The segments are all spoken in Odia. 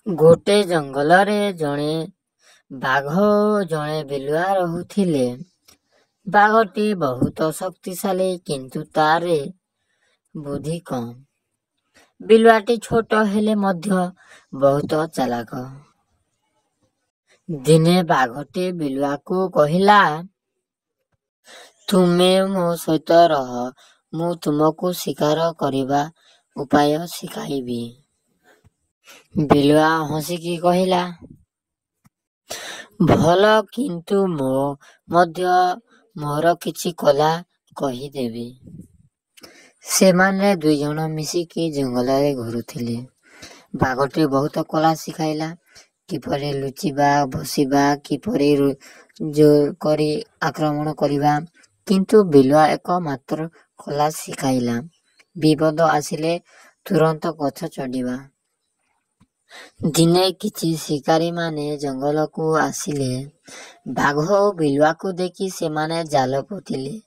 ଗୋଟେ ଜଙ୍ଗଲରେ ଜଣେ ବାଘ ଓ ଜଣେ ବିଲୁଆ ରହୁଥିଲେ। ବାଘଟି ବହୁତ ଶକ୍ତିଶାଳୀ, କିନ୍ତୁ ତାର ବୁଦ୍ଧି କମ୍। ବିଲୁଆଟି ଛୋଟ ହେଲେ ମଧ୍ୟ ବହୁତ ଚାଲାକ। ଦିନେ ବାଘଟି ବିଲୁଆକୁ କହିଲା, ତୁମେ ମୋ ସହିତ ରହ, ମୁଁ ତୁମକୁ ଶିକାର କରିବା ଉପାୟ ଶିଖାଇବି। ବିଲୁଆ ହସିକି କହିଲା, ଭଲ, କିନ୍ତୁ ମଧ୍ୟ ମୋର କିଛି କଳା କହିଦେବି। ସେମାନେ ଦୁଇଜଣ ମିଶିକି ଜଙ୍ଗଲରେ ଘୁରୁଥିଲେ। ବାଘଟି ବହୁତ କଳା ଶିଖାଇଲା, କିପରି ଲୁଚିବା, ବସିବା, କିପରି ଜୋର କରି ଆକ୍ରମଣ କରିବା। କିନ୍ତୁ ବିଲୁଆ ଏକ ମାତ୍ର କଳା ଶିଖାଇଲା, ବିପଦ ଆସିଲେ ତୁରନ୍ତ ଗଛ ଚଢ଼ିବା। ଦିନେ କିଛି ଶିକାରୀମାନେ ଜଙ୍ଗଲକୁ ଆସିଲେ। ବାଘ ଓ ବିଲୁଆକୁ ଦେଖି ସେମାନେ ଜାଲ ପୋତିଲେ।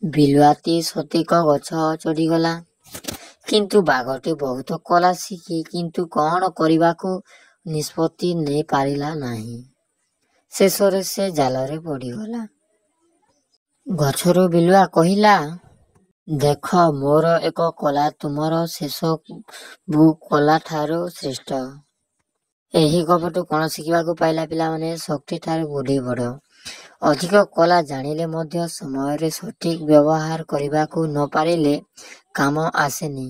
ବିଲୁଆଟି ସଠିକ ଗଛ ଚଢ଼ିଗଲା, କିନ୍ତୁ ବାଘଟି ବହୁତ କଳା ଶିଖି କିନ୍ତୁ କ'ଣ କରିବାକୁ ନିଷ୍ପତ୍ତି ନେଇପାରିଲା ନାହିଁ। ଶେଷରେ ସେ ଜାଲରେ ପଡ଼ିଗଲା। ଗଛରୁ ବିଲୁଆ କହିଲା, ଦେଖ, ମୋର ଏକ କଳା ତୁମର ସେସବୁ କଳାଠାରୁ ଶ୍ରେଷ୍ଠ। ଏହି ଗପଠୁ କ'ଣ ଶିଖିବାକୁ ପାଇଲା ପିଲାମାନେ? ଶକ୍ତିଠାରୁ ବୁଦ୍ଧି ବଡ଼। ଅଧିକ କଳା ଜାଣିଲେ ମଧ୍ୟ ସମୟରେ ସଠିକ ବ୍ୟବହାର କରିବାକୁ ନ ପାରିଲେ କାମ ଆସେନି।